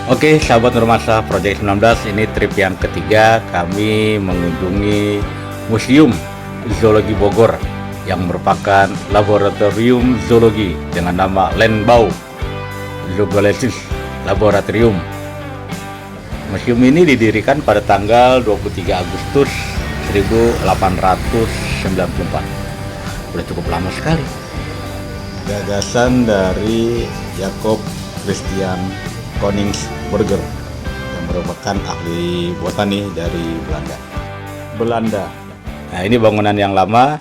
Oke, sahabat Nurmasa Project 19, ini trip yang ketiga kami mengunjungi Museum Zoologi Bogor yang merupakan laboratorium zoologi dengan nama Lenbau Zoological Laboratorium. Museum ini didirikan pada tanggal 23 Agustus 1894. Sudah cukup lama sekali. Gagasan dari Jacob Christian Koningsberger yang merupakan ahli botani dari Belanda. Nah, ini bangunan yang lama,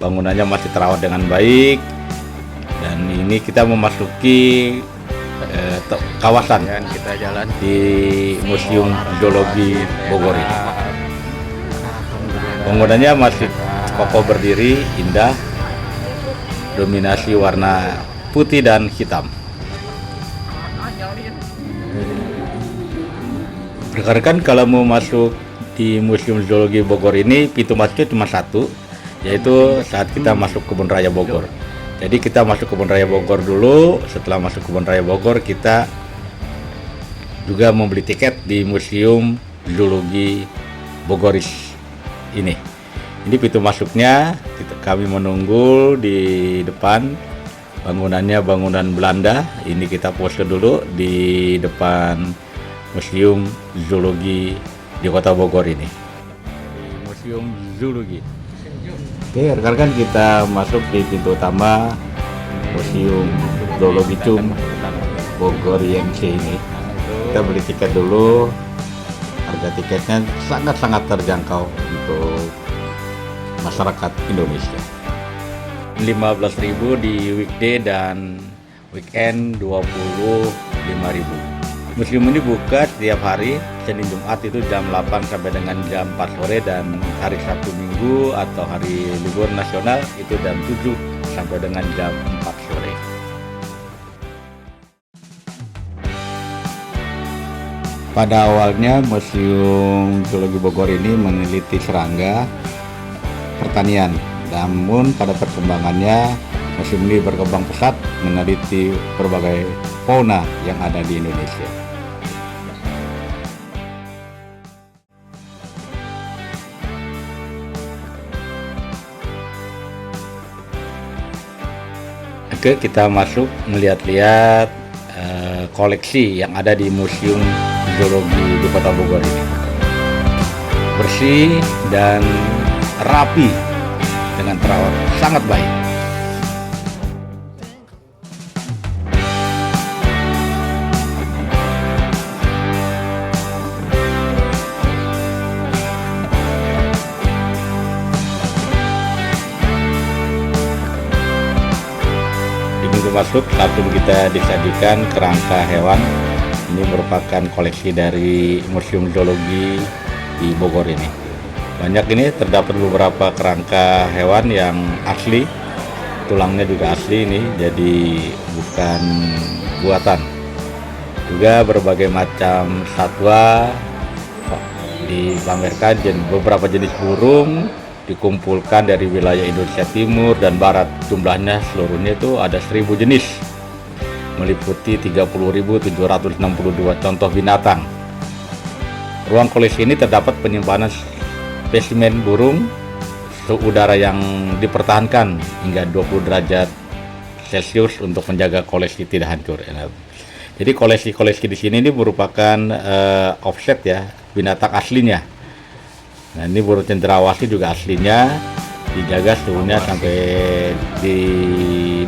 bangunannya masih terawat dengan baik, dan ini kita memasuki kawasan dan kita jalan di Museum Zoologi Bogor ini. Bangunannya masih kokoh berdiri, indah, dominasi warna putih dan hitam. Rekan-rekan, kalau mau masuk di Museum Zoologi Bogor ini, pintu masuknya cuma satu, yaitu saat kita masuk Kebun Raya Bogor. Jadi kita masuk Kebun Raya Bogor dulu. Setelah masuk Kebun Raya Bogor, kita juga membeli tiket di Museum Zoologi Bogoris ini. Ini pintu masuknya. Kami menunggu di depan. Bangunannya bangunan Belanda. Ini kita pose dulu di depan Museum Zoologi di Kota Bogor ini. Di Museum Zoologi. Oke, rekan-rekan, kita masuk di pintu utama Museum Zoologi Bogor IMC ini. Kita beli tiket dulu. Harga tiketnya sangat-sangat terjangkau untuk masyarakat Indonesia. 15.000 di weekday dan weekend 25.000. Museum ini buka setiap hari, Senin Jumat itu jam 8 sampai dengan jam 4 sore, dan hari Sabtu Minggu atau hari libur nasional itu jam 7 sampai dengan jam 4 sore. Pada awalnya Museum Zoologi Bogor ini meneliti serangga pertanian, namun pada perkembangannya museum ini berkembang pesat meneliti berbagai fauna yang ada di Indonesia. Oke, kita masuk melihat-lihat koleksi yang ada di Museum Zoologi di Kota Bogor ini. Bersih dan rapi dengan terawat sangat baik. Masuk, langsung kita disajikan kerangka hewan. Ini merupakan koleksi dari Museum Zoologi di Bogor ini. Banyak ini, terdapat beberapa kerangka hewan yang asli, tulangnya juga asli ini, jadi bukan buatan. Juga berbagai macam satwa dipamerkan, beberapa jenis burung dikumpulkan dari wilayah Indonesia Timur dan Barat. Jumlahnya seluruhnya itu ada 1000 jenis, meliputi 30.762 contoh binatang. Ruang koleksi ini terdapat penyimpanan spesimen burung, suhu udara yang dipertahankan hingga 20 derajat Celcius untuk menjaga koleksi tidak hancur. Jadi koleksi di sini ini merupakan offset ya, binatang aslinya. Nah, ini burung cendrawasih juga aslinya dijaga suhunya sampai di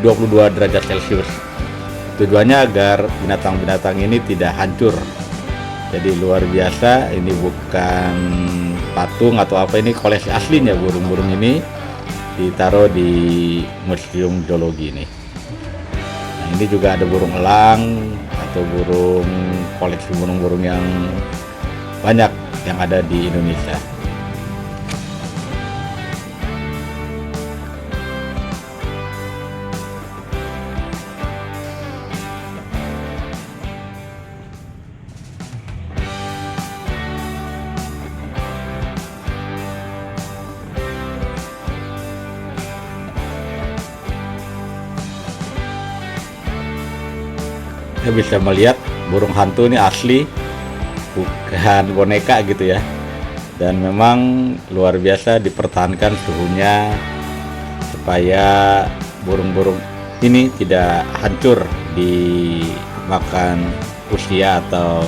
22 derajat Celcius. Tujuannya agar binatang-binatang ini tidak hancur. Jadi luar biasa, ini bukan patung atau apa, ini koleksi aslinya. Burung-burung ini ditaruh di Museum Zoologi ini. Nah, ini juga ada burung elang atau koleksi burung-burung yang banyak yang ada di Indonesia. Kita bisa melihat burung hantu ini asli, bukan boneka gitu ya. Dan memang luar biasa dipertahankan suhunya supaya burung-burung ini tidak hancur dimakan usia atau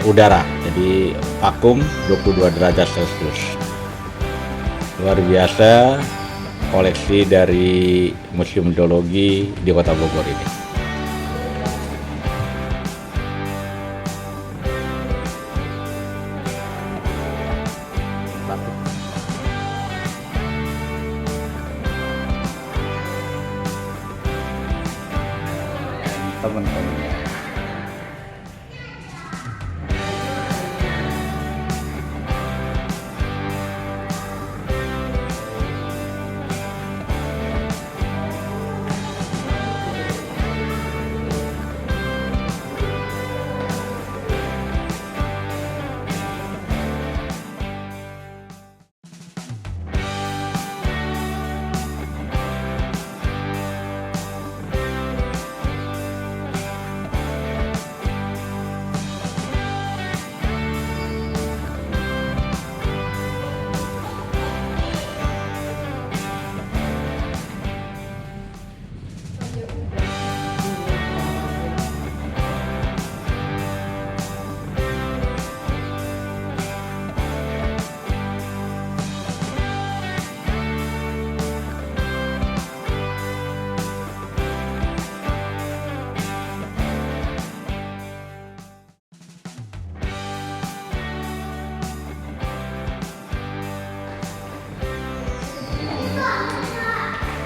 udara. Jadi vakum 22 derajat Celcius. Luar biasa koleksi dari Museum Zoologi di Kota Bogor ini. Teman-teman,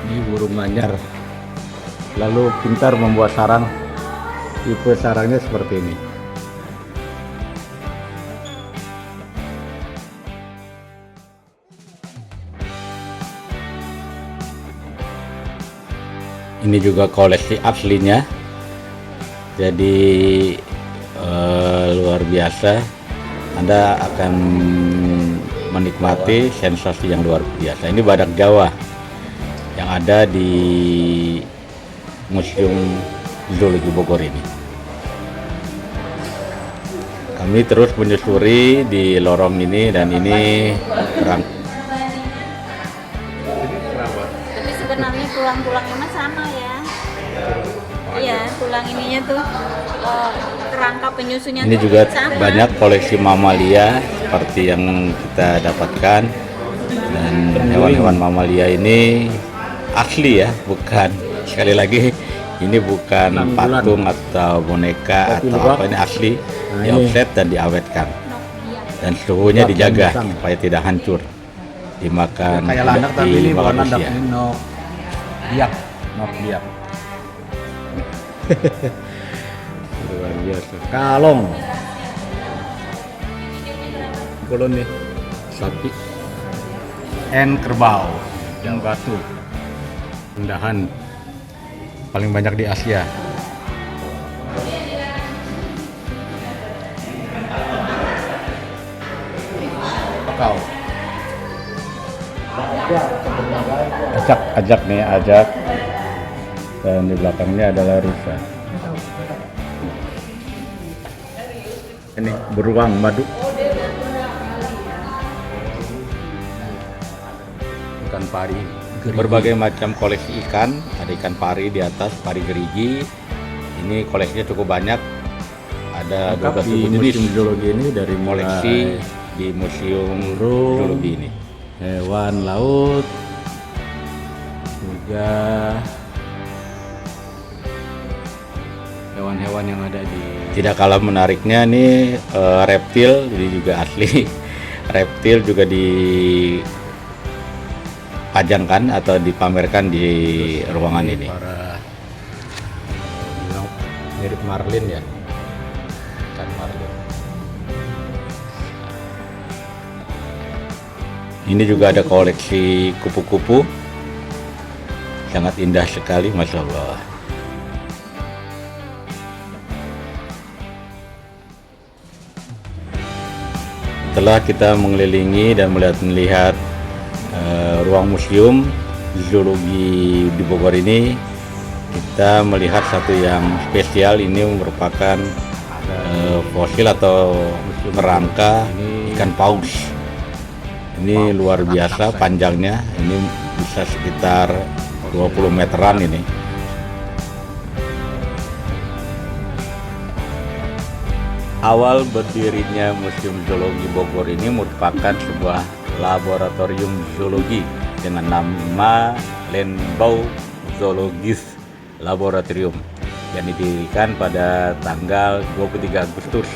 ini burung manyar, lalu pintar membuat sarang. Tipe sarangnya seperti ini. Ini juga koleksi aslinya, jadi luar biasa. Anda akan menikmati sensasi yang luar biasa. Ini badak Jawa yang ada di Museum Zoologi Bogor ini. Kami terus menyusuri di lorong ini, dan ini Tapi sebenarnya tulang-tulangnya mah sama ya. Iya, tulang ininya tuh kerangka penyusunnya ini tuh juga sama. banyak koleksi mamalia seperti yang kita dapatkan, dan hewan-hewan mamalia ini asli ya, bukan, sekali lagi ini bukan patung atau boneka atau apa, ini asli, di offset dan diawetkan, dan suhunya dijaga supaya tidak hancur dimakan kayak landak, tapi ini bukan landak, manusia. ini nok biak. Luar biasa. Kalong. Kulon nih. Sapi, Kerbau. Yang batu. Rendahan. Paling banyak di Asia. Kakao. ajak nih, ajak, dan di belakangnya adalah rusa. Ini beruang madu, Ikan pari. berbagai macam koleksi ikan, ada ikan pari di atas, pari gerigi. Ini koleksinya cukup banyak, ada 12.000 jenis Museum Zoologi ini dari koleksi di Museum burung, Zoologi ini. hewan laut, juga hewan-hewan yang ada di Tidak kalah menariknya nih reptil, ini juga asli. Reptil juga dipajangkan atau dipamerkan di ruangan ini. para mirip marlin ya, ikan marlin. Ini juga ada koleksi kupu-kupu, sangat indah sekali, Masya Allah. Setelah kita mengelilingi dan melihat ruang museum zoologi di Bogor ini, kita melihat satu yang spesial. Ini merupakan fosil atau kerangka ikan paus. Ini luar biasa panjangnya, ini bisa sekitar 20 meteran ini. Awal berdirinya Museum Zoologi Bogor ini merupakan sebuah laboratorium zoologi dengan nama Lenbau Zoologis Laboratorium yang didirikan pada tanggal 23 Agustus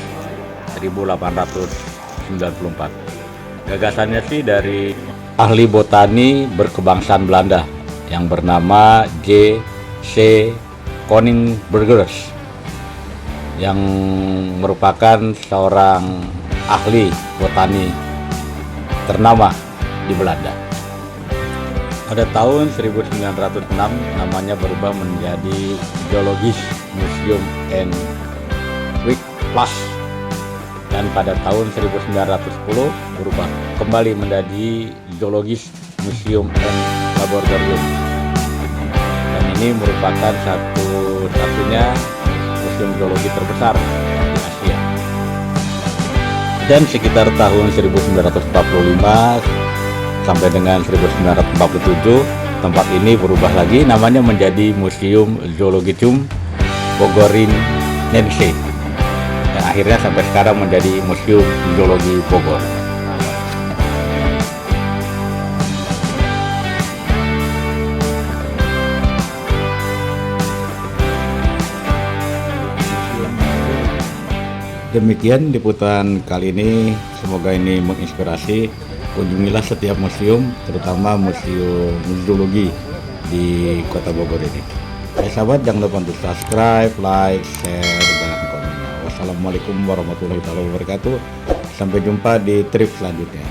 1894. Gagasannya sih dari ahli botani berkebangsaan Belanda yang bernama J.C. Koningbrougers yang merupakan seorang ahli botani ternama di Belanda. Pada tahun 1906 namanya berubah menjadi Zoologis Museum and Wildlife, dan pada tahun 1910 berubah kembali menjadi Zoologis Museum and Laboratorium. Dan ini merupakan satu-satunya museum zoologi terbesar di Asia. Dan sekitar tahun 1945 sampai dengan 1947 tempat ini berubah lagi namanya menjadi Museum Zoologium Bogorinense, dan akhirnya sampai sekarang menjadi Museum Zoologi Bogor. Demikian liputan kali ini, semoga ini menginspirasi. Kunjungilah setiap museum, terutama museum zoologi di Kota Bogor ini. Sahabat, jangan lupa untuk subscribe, like, share, dan komen. Wassalamualaikum warahmatullahi wabarakatuh. Sampai jumpa di trip selanjutnya.